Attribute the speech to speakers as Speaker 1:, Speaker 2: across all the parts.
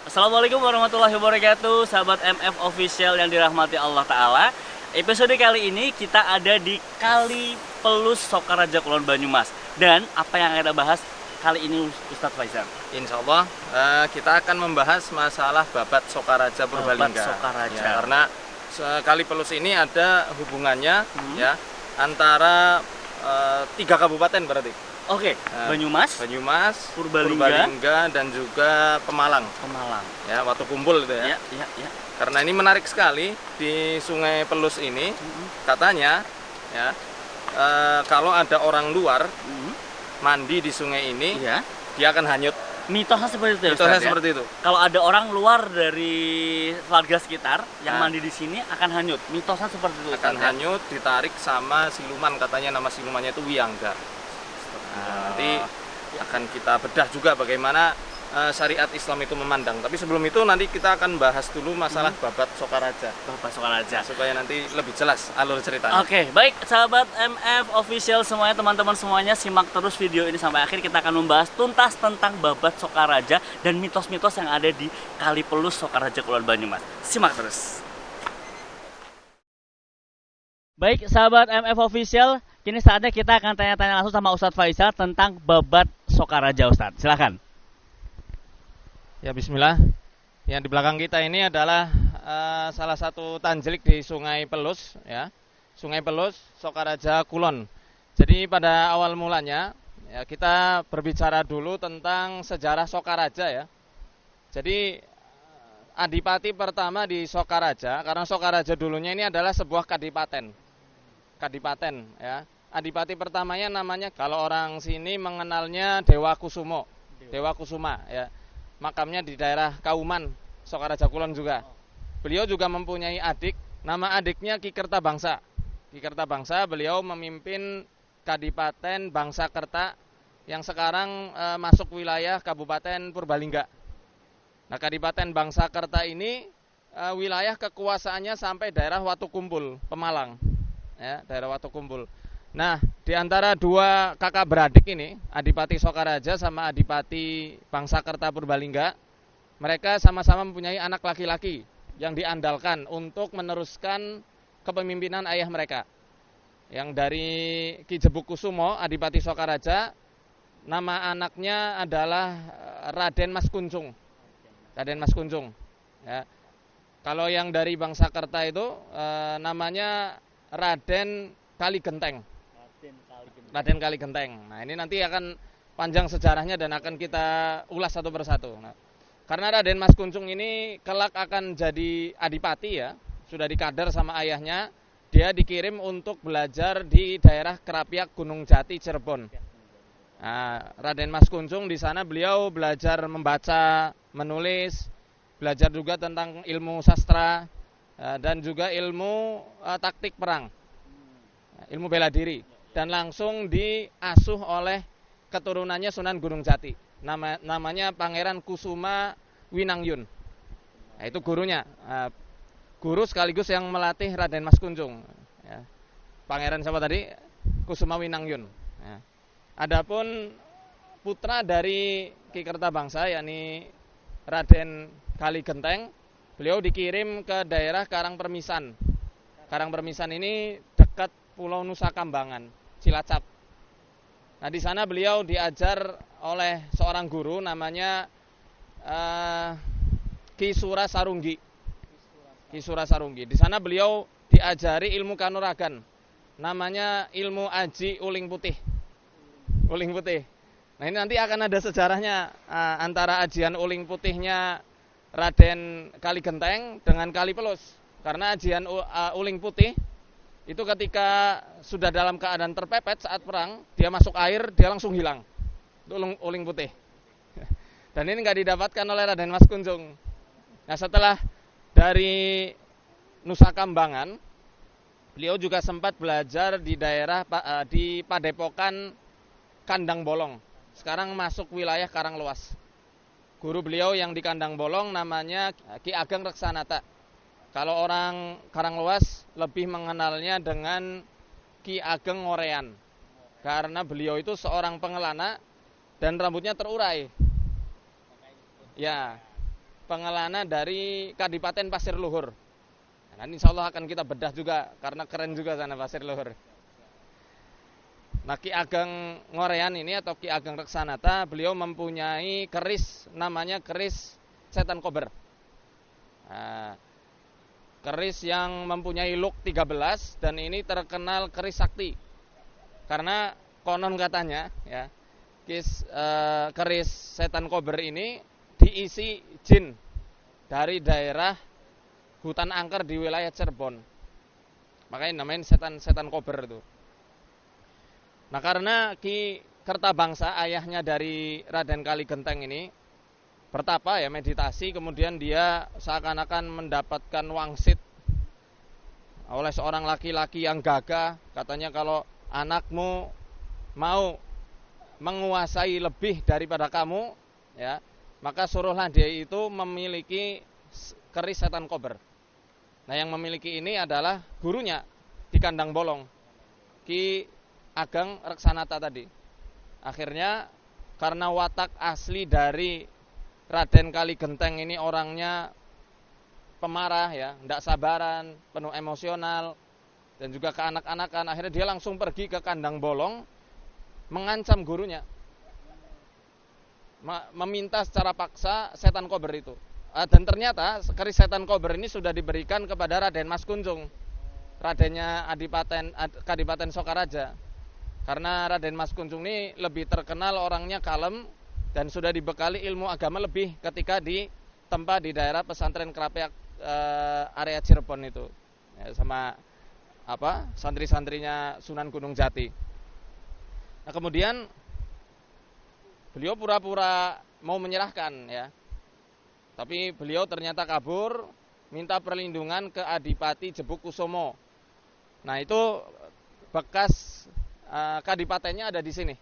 Speaker 1: Assalamualaikum warahmatullahi wabarakatuh, sahabat MF Official yang dirahmati Allah Ta'ala. Episode kali ini kita ada di Kali Pelus Sokaraja Kulon Banyumas. Dan apa yang kita bahas kali ini Ustadz Faisal?
Speaker 2: Insya Allah kita akan membahas masalah Babat Sokaraja Purbalingga.
Speaker 1: Babat Sokaraja.
Speaker 2: Ya, karena Kali Pelus ini ada hubungannya ya antara 3 kabupaten berarti.
Speaker 1: Oke, Banyumas,
Speaker 2: Purbalingga dan juga Pemalang. Ya, waktu kumpul itu ya.
Speaker 1: Ya.
Speaker 2: Karena ini menarik sekali di Sungai Pelus ini. Katanya ya kalau ada orang luar mandi di sungai ini, dia akan hanyut.
Speaker 1: Mitosnya seperti itu ya,
Speaker 2: Mitosnya
Speaker 1: Ustadz,
Speaker 2: seperti itu.
Speaker 1: Kalau ada orang luar dari warga sekitar yang mandi di sini akan hanyut. Mitosnya seperti itu,
Speaker 2: Akan
Speaker 1: Ustadz,
Speaker 2: hanyut, ditarik sama siluman, katanya nama silumannya itu Wiyangga. Nanti akan kita bedah juga bagaimana syariat Islam itu memandang. Tapi sebelum itu nanti kita akan bahas dulu masalah Babat Sokaraja.
Speaker 1: Babat Sokaraja.
Speaker 2: Supaya nanti lebih jelas alur ceritanya.
Speaker 1: Oke, baik sahabat MF Official semuanya, teman-teman semuanya, simak terus video ini sampai akhir. Kita akan membahas tuntas tentang Babat Sokaraja dan mitos-mitos yang ada di Kali Pelus Sokaraja Kulon Banyumas. Simak terus. Baik sahabat MF Official, kini saatnya kita akan tanya-tanya langsung sama Ustadz Faisal tentang Babat Sokaraja. Ustadz, silakan.
Speaker 2: Ya, bismillah. Yang di belakang kita ini adalah salah satu tanjlik di Sungai Pelus ya. Sungai Pelus Sokaraja Kulon. Jadi pada awal mulanya ya, kita berbicara dulu tentang sejarah Sokaraja ya. Jadi adipati pertama di Sokaraja, karena Sokaraja dulunya ini adalah sebuah kadipaten ya. Adipati pertamanya namanya, kalau orang sini mengenalnya Dewa Kusuma ya. Makamnya di daerah Kauman, Sokaraja Kulon juga. Beliau juga mempunyai adik, nama adiknya Ki Kertabangsa. Ki Kertabangsa, beliau memimpin Kadipaten Bangsakerta yang sekarang masuk wilayah Kabupaten Purbalingga. Nah, Kadipaten Bangsakerta ini wilayah kekuasaannya sampai daerah Watukumpul, Pemalang. Ya, daerah Watukumpul. Nah, di antara dua kakak beradik ini, Adipati Sokaraja sama Adipati Bangsakerta Purbalingga, mereka sama-sama mempunyai anak laki-laki yang diandalkan untuk meneruskan kepemimpinan ayah mereka. Yang dari Ki Jebuk Kusumo, Adipati Sokaraja, nama anaknya adalah Raden Mas Kuncung. Ya. Kalau yang dari Bangsakerta itu namanya Raden Kaligenteng. Nah, ini nanti akan panjang sejarahnya dan akan kita ulas satu persatu. Nah, karena Raden Mas Kuncung ini kelak akan jadi adipati ya, sudah dikader sama ayahnya, dia dikirim untuk belajar di daerah Kerapiak Gunung Jati Cirebon. Nah, Raden Mas Kuncung di sana beliau belajar membaca, menulis, belajar juga tentang ilmu sastra dan juga ilmu taktik perang, ilmu bela diri. Dan langsung diasuh oleh keturunannya Sunan Gunung Jati. Namanya Pangeran Kusuma Winangyun. Nah, itu gurunya. Guru sekaligus yang melatih Raden Mas Kuncung. Ya. Pangeran siapa tadi? Kusuma Winangyun. Ya. Adapun putra dari Ki Kertabangsa, yakni Raden Kaligenteng, beliau dikirim ke daerah Karangpermisan. Karangpermisan ini dekat Pulau Nusa Kambangan, Cilacap. Nah, di sana beliau diajar oleh seorang guru namanya Ki Sura Sarunggi. Di sana beliau diajari ilmu kanuragan, namanya ilmu aji uling putih. Nah, ini nanti akan ada sejarahnya antara ajian uling putihnya Raden Kaligenteng dengan Kali Pelus. Karena ajian uling putih itu ketika sudah dalam keadaan terpepet saat perang, dia masuk air, dia langsung hilang. Itu uling putih. Dan ini nggak didapatkan oleh Raden Mas Kuncung. Nah, setelah dari Nusa Kambangan, beliau juga sempat belajar di daerah di Padepokan Kandang Bolong. Sekarang masuk wilayah Karanglewas. Guru beliau yang di Kandang Bolong namanya Ki Ageng Reksanata. Kalau orang Karanglewas lebih mengenalnya dengan Ki Ageng Ngorean. Karena beliau itu seorang pengelana dan rambutnya terurai. Ya, pengelana dari Kadipaten Pasir Luhur. Nah, insya Allah akan kita bedah juga karena keren juga sana Pasir Luhur. Nah, Ki Ageng Ngorean ini atau Ki Ageng Reksanata, beliau mempunyai keris namanya keris setan kober. Nah, keris yang mempunyai look 13 dan ini terkenal keris sakti. Karena konon katanya ya, keris setan kober ini diisi jin dari daerah hutan angker di wilayah Cirebon. Makanya namanya setan kober itu. Nah, karena Ki Kertabangsa, ayahnya dari Raden Kaligenteng ini bertapa ya, meditasi, kemudian dia seakan-akan mendapatkan wangsit oleh seorang laki-laki yang gagah. Katanya, kalau anakmu mau menguasai lebih daripada kamu, ya, maka suruhlah dia itu memiliki keris setan kober. Nah, yang memiliki ini adalah gurunya di Kandang Bolong, Ki Ageng Reksanata tadi. Akhirnya karena watak asli dari Raden Kaligenteng ini orangnya pemarah ya, tidak sabaran, penuh emosional dan juga keanak-anakan, akhirnya dia langsung pergi ke Kandang Bolong mengancam gurunya, meminta secara paksa setan kober itu. Dan ternyata keris setan kober ini sudah diberikan kepada Raden Mas Kunjung, radennya Kadipaten Sokaraja. Karena Raden Mas Kunjung ini lebih terkenal orangnya kalem dan sudah dibekali ilmu agama lebih ketika ditempa di daerah pesantren Kerapiak area Cirebon itu, ya, sama santri-santrinya Sunan Gunung Jati. Nah, kemudian beliau pura-pura mau menyerahkan ya, tapi beliau ternyata kabur, minta perlindungan ke Adipati Jebukusumo. Nah, itu bekas kadipatennya ada di sini,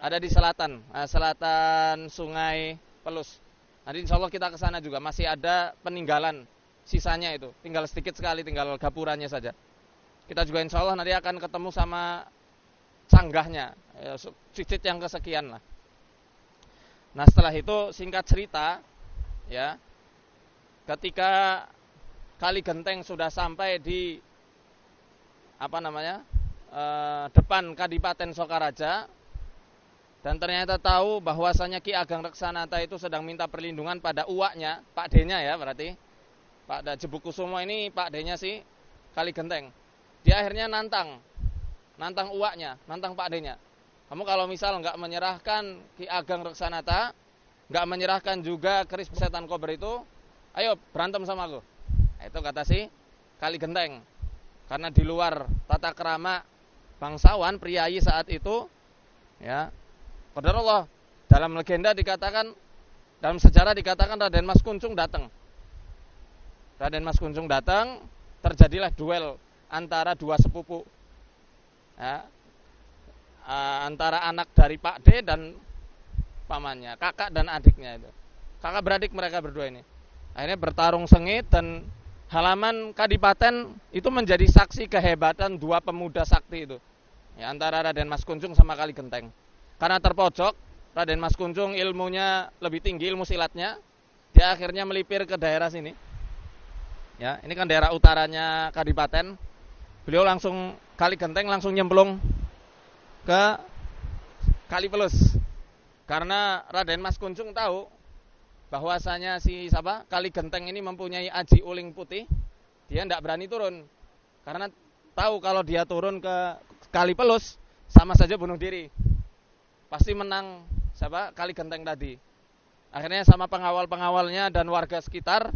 Speaker 2: ada di selatan, selatan Sungai Pelus. Nanti insya Allah kita ke sana juga, masih ada peninggalan sisanya itu, tinggal sedikit sekali, tinggal gapurannya saja. Kita juga insya Allah nanti akan ketemu sama canggahnya, ya, cicit yang kesekian lah. Nah, setelah itu singkat cerita, ya, ketika Kaligenteng sudah sampai di depan Kadipaten Sokaraja, dan ternyata tahu bahwasanya Ki Ageng Reksanata itu sedang minta perlindungan pada uaknya, Pak D-nya ya, berarti Pak Jebukusumo ini Pak D-nya si Kaligenteng. Dia akhirnya nantang uaknya, nantang Pak D-nya. Kamu kalau misal nggak menyerahkan Ki Ageng Reksanata, nggak menyerahkan juga keris setan kober itu, ayo berantem sama aku. Itu kata si Kaligenteng. Karena di luar tata krama bangsawan priayi saat itu, ya, qadarullah, dalam legenda dikatakan, dalam sejarah dikatakan Raden Mas Kunjung datang. Raden Mas Kunjung datang, terjadilah duel antara dua sepupu, ya, antara anak dari Pak D dan pamannya, kakak dan adiknya itu. Kakak beradik mereka berdua ini. Akhirnya bertarung sengit dan halaman Kadipaten itu menjadi saksi kehebatan dua pemuda sakti itu, ya, antara Raden Mas Kunjung sama Kaligenteng. Karena terpojok, Raden Mas Kunjung ilmunya lebih tinggi, ilmu silatnya, dia akhirnya melipir ke daerah sini. Ya, ini kan daerah utaranya Kadipaten. Beliau langsung, Kaligenteng langsung nyemplung ke Kali Pelus. Karena Raden Mas Kunjung tahu bahwasanya si Kaligenteng ini mempunyai aji uling putih, dia tidak berani turun. Karena tahu kalau dia turun ke Kali Pelus sama saja bunuh diri. Pasti menang Kaligenteng tadi. Akhirnya sama pengawal-pengawalnya dan warga sekitar,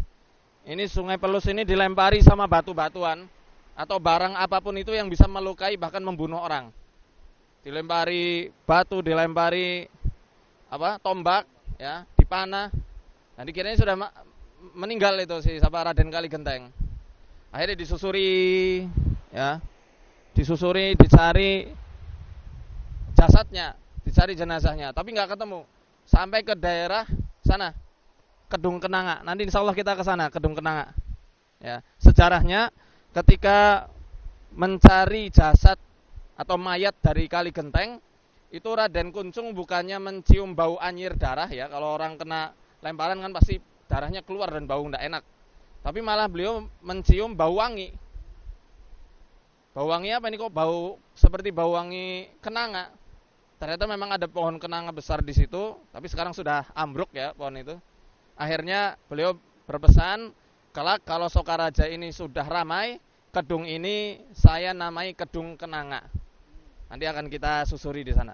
Speaker 2: ini Sungai Pelus ini dilempari sama batu-batuan atau barang apapun itu yang bisa melukai bahkan membunuh orang. Dilempari batu, dilempari tombak, ya, dipanah. Dan dikiranya sudah meninggal itu si Raden Kaligenteng. Akhirnya disusuri, ya, dicari jasadnya, dicari jenazahnya, tapi nggak ketemu. Sampai ke daerah sana, Kedung Kenanga. Nanti insya Allah kita ke sana, Kedung Kenanga. Ya, sejarahnya ketika mencari jasad atau mayat dari Kaligenteng, itu Raden Kunjung bukannya mencium bau anyir darah ya. Kalau orang kena lemparan kan pasti darahnya keluar dan bau tidak enak. Tapi malah beliau mencium bau wangi. Bau wangi apa ini kok? Bau seperti bau wangi kenanga. Ternyata memang ada pohon kenanga besar di situ, tapi sekarang sudah ambruk ya pohon itu. Akhirnya beliau berpesan, kelak kalau Sokaraja ini sudah ramai, kedung ini saya namai kedung kenanga. Nanti akan kita susuri di sana.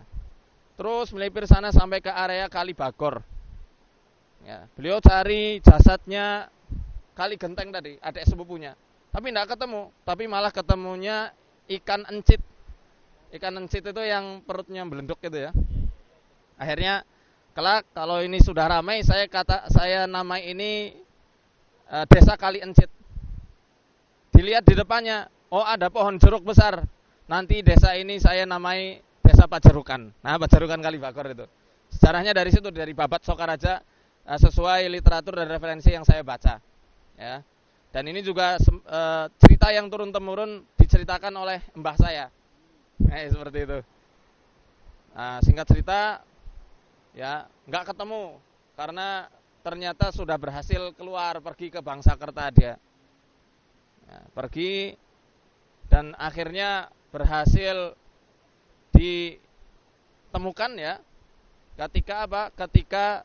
Speaker 2: Terus melipir sana sampai ke area Kali Bagor. Ya, beliau cari jasadnya Kali Genteng tadi, adik sepupunya. Tapi tidak ketemu, tapi malah ketemunya ikan encit. Ikan encit itu yang perutnya belenduk gitu ya. Akhirnya kelak kalau ini sudah ramai, saya namai ini desa Kali Encit. Dilihat di depannya, oh ada pohon jeruk besar. Nanti desa ini saya namai desa Pajarukan. Nah, Pajarukan Kali Bagor itu. Sejarahnya dari situ, dari babat Sokaraja, sesuai literatur dan referensi yang saya baca. Ya. Dan ini juga cerita yang turun-temurun diceritakan oleh mbah saya. Seperti itu. Nah, singkat cerita, ya nggak ketemu karena ternyata sudah berhasil keluar pergi ke Bangsakerta dia. Ya, pergi dan akhirnya berhasil ditemukan ya. Ketika apa? Ketika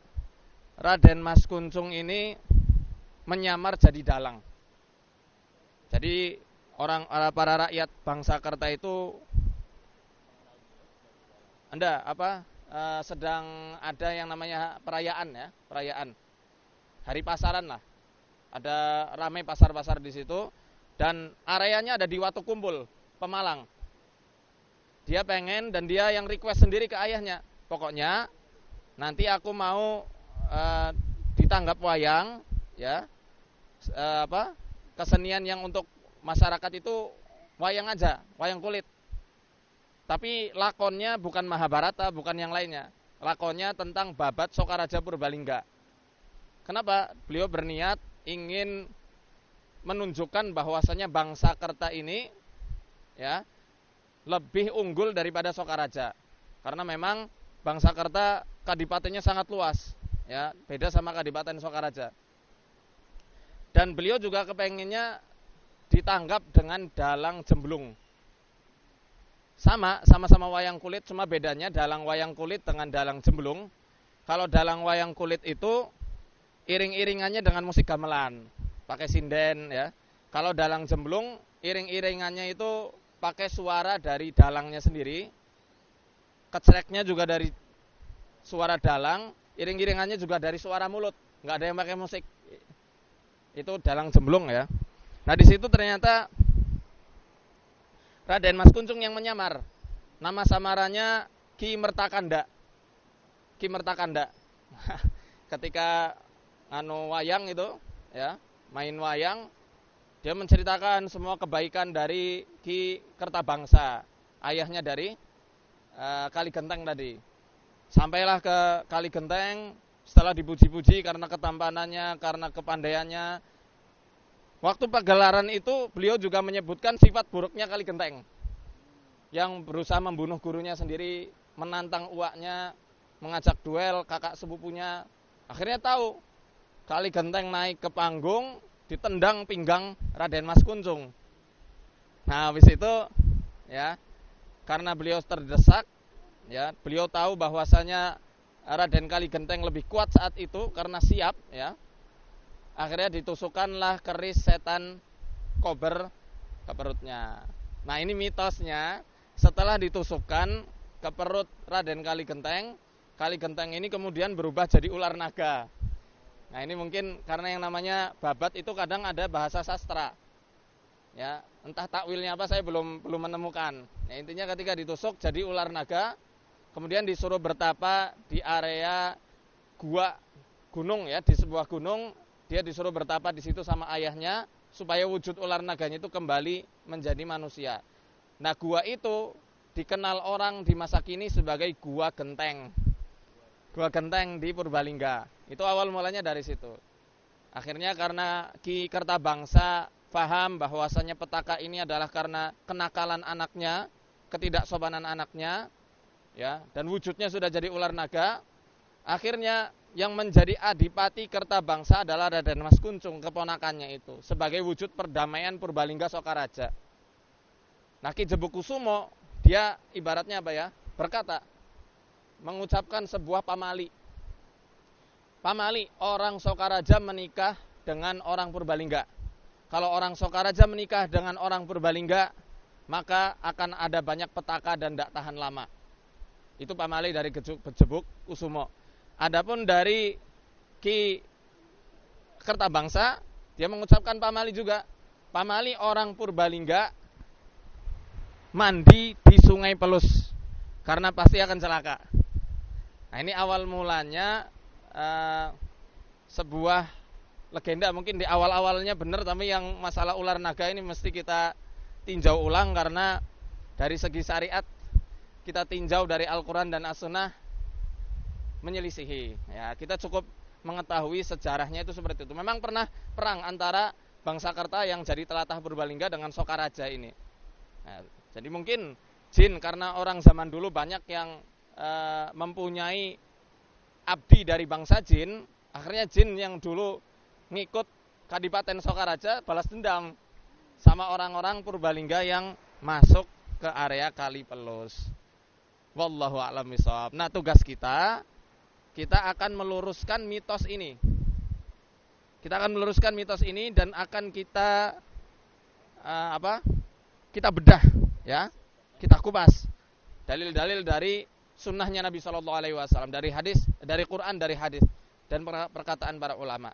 Speaker 2: Raden Mas Kuncung ini menyamar jadi dalang. Jadi para rakyat Bangsakerta itu sedang ada yang namanya perayaan ya, perayaan hari pasaran lah. Ada ramai pasar-pasar di situ dan areanya ada di Watukumpul, Pemalang. Dia pengen dan dia yang request sendiri ke ayahnya. Pokoknya nanti aku mau ditanggap wayang ya. Kesenian yang untuk masyarakat itu wayang aja, wayang kulit. Tapi lakonnya bukan Mahabharata, bukan yang lainnya. Lakonnya tentang babat Sokaraja Purbalingga. Kenapa? Beliau berniat ingin menunjukkan bahwasanya Bangsakerta ini ya lebih unggul daripada Sokaraja. Karena memang Bangsakerta kadipatennya sangat luas, ya, beda sama kadipaten Sokaraja. Dan beliau juga kepengennya ditanggap dengan dalang jemblung. Sama-sama wayang kulit, cuma bedanya dalang wayang kulit dengan dalang jemblung. Kalau dalang wayang kulit itu iring-iringannya dengan musik gamelan, pakai sinden ya. Kalau dalang jemblung, iring-iringannya itu pakai suara dari dalangnya sendiri. Kecreknya juga dari suara dalang, iring-iringannya juga dari suara mulut, nggak ada yang pakai musik. Itu dalang jemblung ya. Nah di situ ternyata Raden Mas Kuncung yang menyamar. Nama samarannya Ki Mertakanda. Ki Mertakanda. Ketika wayang itu ya, main wayang, dia menceritakan semua kebaikan dari Ki Kertabangsa, ayahnya dari Kali Genteng tadi. Sampailah ke Kali Genteng, setelah dipuji-puji karena ketampanannya, karena kepandaiannya. Waktu pagelaran itu beliau juga menyebutkan sifat buruknya Kali Genteng, yang berusaha membunuh gurunya sendiri, menantang uaknya, mengajak duel kakak sepupunya. Akhirnya tahu Kali Genteng naik ke panggung, ditendang pinggang Raden Mas Kuncung. Nah habis itu ya, karena beliau terdesak ya, beliau tahu bahwasanya Raden Kali Genteng lebih kuat saat itu karena siap ya. Akhirnya ditusukkanlah keris setan kober ke perutnya. Nah ini mitosnya, setelah ditusukkan ke perut Raden Kali Genteng ini kemudian berubah jadi ular naga. Nah ini mungkin karena yang namanya babat itu kadang ada bahasa sastra. Ya, entah takwilnya apa saya belum menemukan. Ya, intinya ketika ditusuk jadi ular naga, kemudian disuruh bertapa di area gua gunung ya, di sebuah gunung. Dia disuruh bertapa di situ sama ayahnya supaya wujud ular naganya itu kembali menjadi manusia. Nah, gua itu dikenal orang di masa kini sebagai Gua Genteng. Gua Genteng di Purbalingga. Itu awal mulanya dari situ. Akhirnya karena Ki Kertabangsa paham bahwasanya petaka ini adalah karena kenakalan anaknya, ketidaksopanan anaknya, ya, dan wujudnya sudah jadi ular naga. Akhirnya yang menjadi adipati Kertabangsa adalah Raden Mas Kuncung, keponakannya itu, sebagai wujud perdamaian Purbalingga Sokaraja. Nah, Ki Jebukusumo dia ibaratnya apa ya? Berkata, mengucapkan sebuah pamali. Pamali, orang Sokaraja menikah dengan orang Purbalingga. Kalau orang Sokaraja menikah dengan orang Purbalingga, maka akan ada banyak petaka dan tidak tahan lama. Itu pamali dari Jebukusumo. Adapun dari Ki Kertabangsa, dia mengucapkan pamali juga. Pamali orang Purbalingga mandi di Sungai Pelus karena pasti akan celaka. Nah, ini awal mulanya sebuah legenda, mungkin di awal-awalnya benar, tapi yang masalah ular naga ini mesti kita tinjau ulang, karena dari segi syariat kita tinjau dari Al-Quran dan As-Sunnah menyelisihi. Ya, kita cukup mengetahui sejarahnya itu seperti itu. Memang pernah perang antara bangsa Kerta yang jadi telatah Purbalingga dengan Sokaraja ini. Nah, jadi mungkin jin, karena orang zaman dulu banyak yang mempunyai abdi dari bangsa jin, akhirnya jin yang dulu ngikut Kadipaten Sokaraja balas dendam sama orang-orang Purbalingga yang masuk ke area Kali Pelus. Wallahu a'lam bishawab. Nah, tugas kita akan meluruskan mitos ini. Kita akan meluruskan mitos ini dan akan kita kita bedah, ya. Kita kupas dalil-dalil dari sunnahnya Nabi Shallallahu Alaihi Wasallam, dari hadis, dari Quran, dari hadis, dan perkataan para ulama.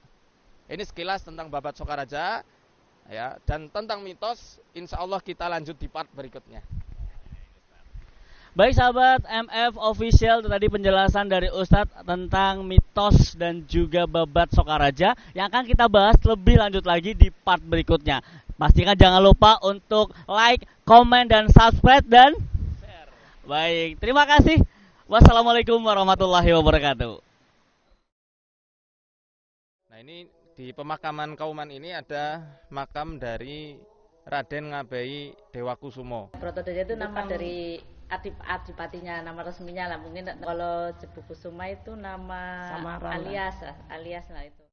Speaker 2: Ini sekilas tentang Babat Sokaraja, ya, dan tentang mitos. Insya Allah kita lanjut di part berikutnya.
Speaker 1: Baik sahabat MF Official, itu tadi penjelasan dari Ustadz tentang mitos dan juga Babat Sokaraja yang akan kita bahas lebih lanjut lagi di part berikutnya. Pastikan jangan lupa untuk like, komen, dan subscribe dan share. Baik, terima kasih. Wassalamualaikum warahmatullahi wabarakatuh.
Speaker 2: Nah, ini di pemakaman Kauman ini ada makam dari Raden Ngabeyi Dewa Kusumo.
Speaker 3: Brotodoyo itu nama dari adipatinya, nama resminya lah. Mungkin kalau Jebukusuma itu nama
Speaker 4: Samaran
Speaker 3: alias lah itu.